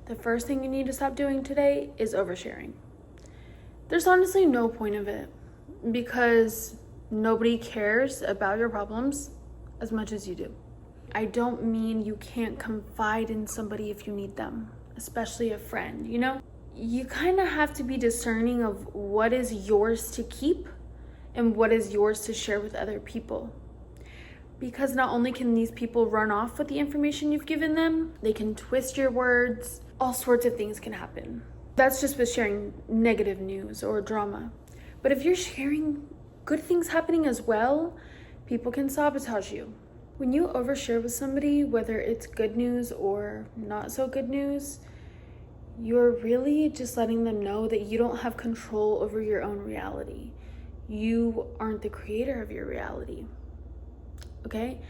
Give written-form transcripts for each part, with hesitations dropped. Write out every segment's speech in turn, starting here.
The first thing you need to stop doing today is oversharing. There's honestly no point of it because nobody cares about your problems as much as you do. I don't mean you can't confide in somebody if you need them, especially a friend, you know? You kind of have to be discerning of what is yours to keep and what is yours to share with other people. Because not only can these people run off with the information you've given them, they can twist your words, all sorts of things can happen. That's just with sharing negative news or drama. But if you're sharing good things happening as well, people can sabotage you. When you overshare with somebody, whether it's good news or not so good news, you're really just letting them know that you don't have control over your own reality. You aren't the creator of your reality, okay?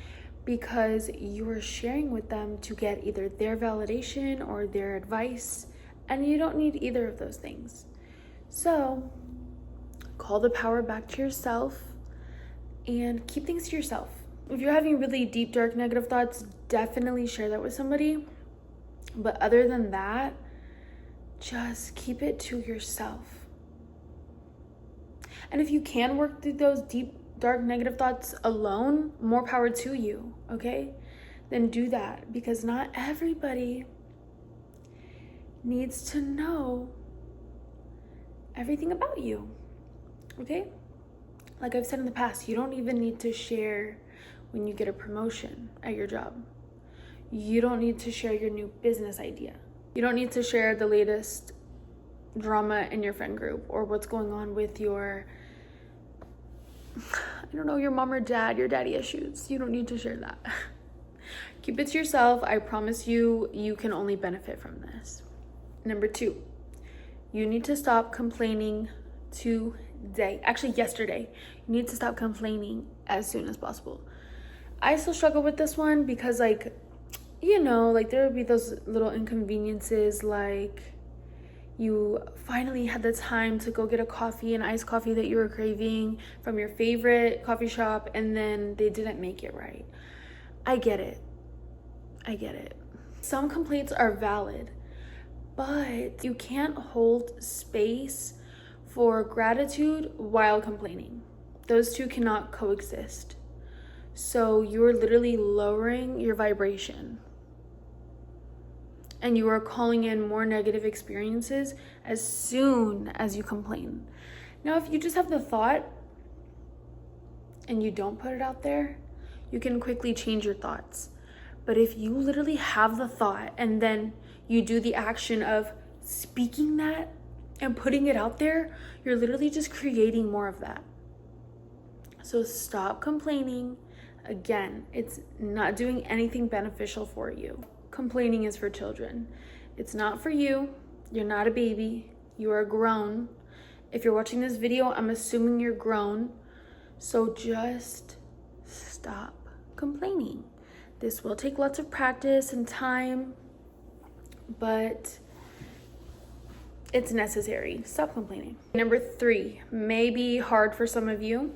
Because you are sharing with them to get either their validation or their advice, and you don't need either of those things. So, call the power back to yourself and keep things to yourself. If you're having really deep, dark, negative thoughts, definitely share that with somebody. But other than that, just keep it to yourself. And if you can work through those deep, dark, negative thoughts alone, more power to you, okay? Then do that, because not everybody needs to know everything about you, okay? Like I've said in the past, you don't even need to share when you get a promotion at your job. You don't need to share your new business idea. You don't need to share the latest drama in your friend group or what's going on with your, I don't know, your mom or dad, your daddy issues. You don't need to share that. Keep it to yourself. I promise you, you can only benefit from this. Number 2, you need to stop complaining today. Actually, yesterday. You need to stop complaining as soon as possible. I still struggle with this one because, like, you know, like there would be those little inconveniences, like you finally had the time to go get a coffee, an iced coffee that you were craving from your favorite coffee shop, and then they didn't make it right. I get it. Some complaints are valid, but you can't hold space for gratitude while complaining. Those two cannot coexist. So you're literally lowering your vibration. And you are calling in more negative experiences as soon as you complain. Now, if you just have the thought and you don't put it out there, you can quickly change your thoughts. But if you literally have the thought and then you do the action of speaking that and putting it out there, you're literally just creating more of that. So stop complaining. Again, it's not doing anything beneficial for you. Complaining is for children. It's not for you. You're not a baby. You are grown. If you're watching this video, I'm assuming you're grown. So just stop complaining. This will take lots of practice and time, but it's necessary. Stop complaining. Number 3, may be hard for some of you.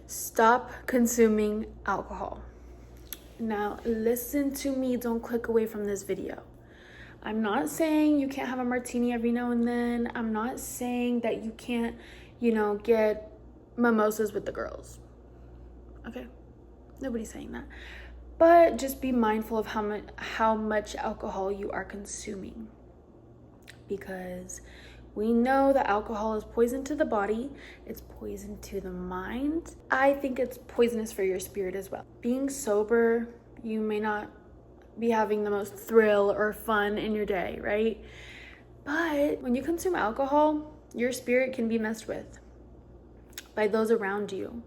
Stop consuming alcohol. Now, listen to me. Don't click away from this video. I'm not saying you can't have a martini every now and then. I'm not saying that you can't, get mimosas with the girls. Okay? Nobody's saying that. But just be mindful of how much alcohol you are consuming. Because we know that alcohol is poison to the body. It's poison to the mind. I think it's poisonous for your spirit as well. Being sober, you may not be having the most thrill or fun in your day, right? But when you consume alcohol, your spirit can be messed with by those around you.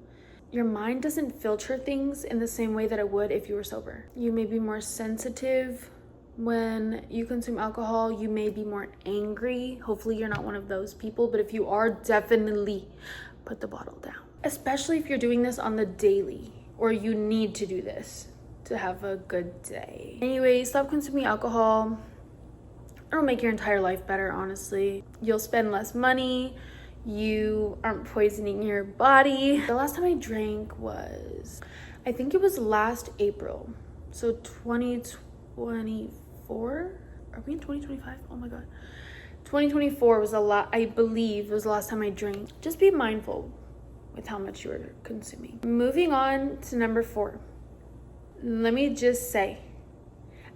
Your mind doesn't filter things in the same way that it would if you were sober. You may be more sensitive. When you consume alcohol, you may be more angry. Hopefully you're not one of those people, but if you are, definitely put the bottle down. Especially if you're doing this on the daily, or you need to do this to have a good day. Anyway, stop consuming alcohol. It'll make your entire life better, honestly. You'll spend less money. You aren't poisoning your body. The last time I drank was, I think it was last April. So 2024 or Are we in 2025? Oh my God. 2024 was I believe was the last time I drank. Just be mindful with how much you're consuming. Moving on to number 4. Let me just say,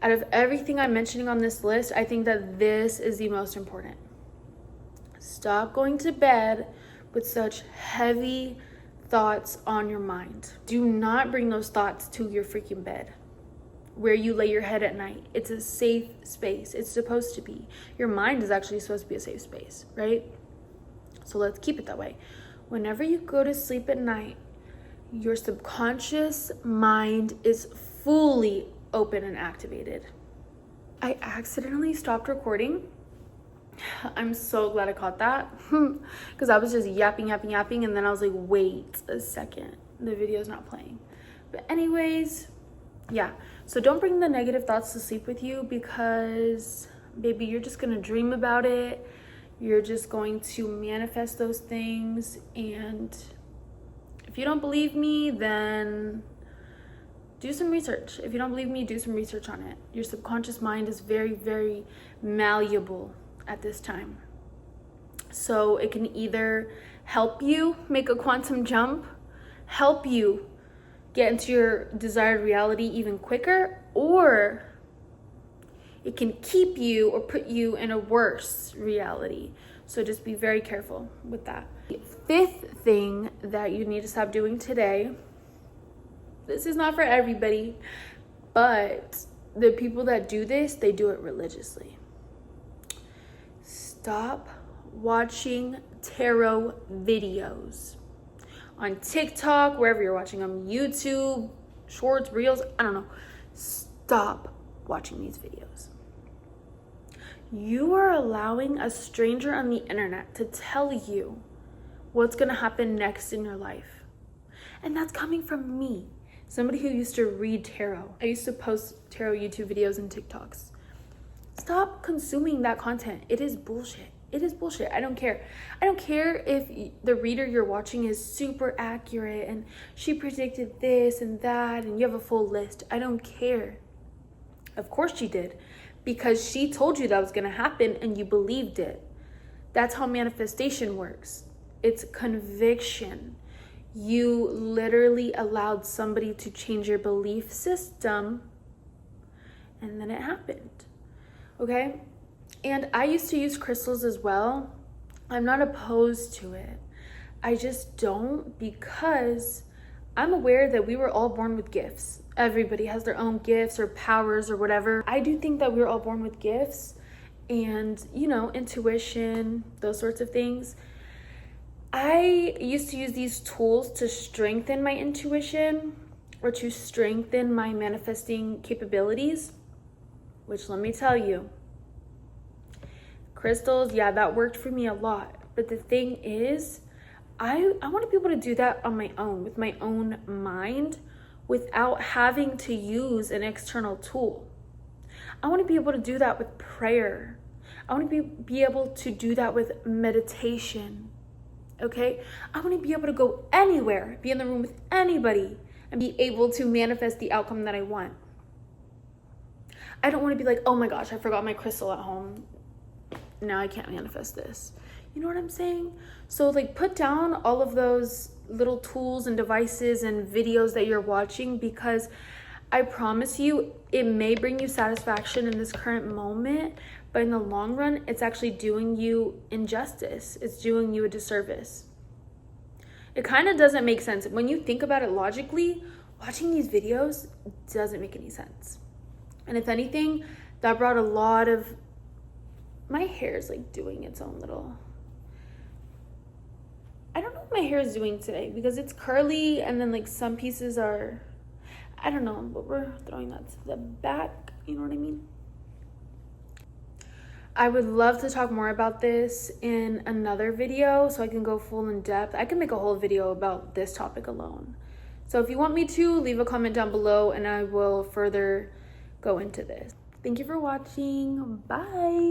out of everything I'm mentioning on this list, I think that this is the most important. Stop going to bed with such heavy thoughts on your mind. Do not bring those thoughts to your freaking bed, where you lay your head at night. It's a safe space. It's supposed to be. Your mind is actually supposed to be a safe space, right? So let's keep it that way. Whenever you go to sleep at night, your subconscious mind is fully open and activated. I accidentally stopped recording. I'm so glad I caught that because I was just yapping, and then I was like, wait a second, the video's not playing. But anyways, yeah, so don't bring the negative thoughts to sleep with you, because baby, you're just gonna dream about it. You're just going to manifest those things. And if you don't believe me, then do some research. If you don't believe me, do some research on it. Your subconscious mind is very, very malleable at this time. So it can either help you make a quantum jump, help you get into your desired reality even quicker, or it can keep you or put you in a worse reality. So just be very careful with that. The 5th thing that you need to stop doing today, this is not for everybody, but the people that do this, they do it religiously. Stop watching tarot videos on TikTok, wherever you're watching them, YouTube, shorts, reels, I don't know. Stop watching these videos. You are allowing a stranger on the internet to tell you what's gonna happen next in your life. And that's coming from me, somebody who used to read tarot. I used to post tarot YouTube videos and TikToks. Stop consuming that content. It is bullshit. It is bullshit. I don't care. I don't care if the reader you're watching is super accurate and she predicted this and that and you have a full list. I don't care. Of course she did, because she told you that was going to happen and you believed it. That's how manifestation works. It's conviction. You literally allowed somebody to change your belief system, and then it happened. Okay? And I used to use crystals as well. I'm not opposed to it. I just don't, because I'm aware that we were all born with gifts. Everybody has their own gifts or powers or whatever. I do think that we were all born with gifts and, intuition, those sorts of things. I used to use these tools to strengthen my intuition or to strengthen my manifesting capabilities, which, let me tell you, crystals, yeah, that worked for me a lot. But the thing is, I want to be able to do that on my own, with my own mind, without having to use an external tool. I want to be able to do that with prayer. I want to be able to do that with meditation. Okay? I want to be able to go anywhere, be in the room with anybody, and be able to manifest the outcome that I want. I don't want to be like, oh my gosh, I forgot my crystal at home. Now I can't manifest this. You know what I'm saying? So put down all of those little tools and devices and videos that you're watching, because I promise you, it may bring you satisfaction in this current moment, but in the long run, it's actually doing you injustice. It's doing you a disservice. It kind of doesn't make sense. When you think about it logically, watching these videos doesn't make any sense. And if anything, that brought a lot of... My hair is doing its own little... I don't know what my hair is doing today, because it's curly and then some pieces are... I don't know, but we're throwing that to the back. You know what I mean? I would love to talk more about this in another video so I can go full in depth. I can make a whole video about this topic alone. So if you want me to, leave a comment down below and I will further go into this. Thank you for watching. Bye.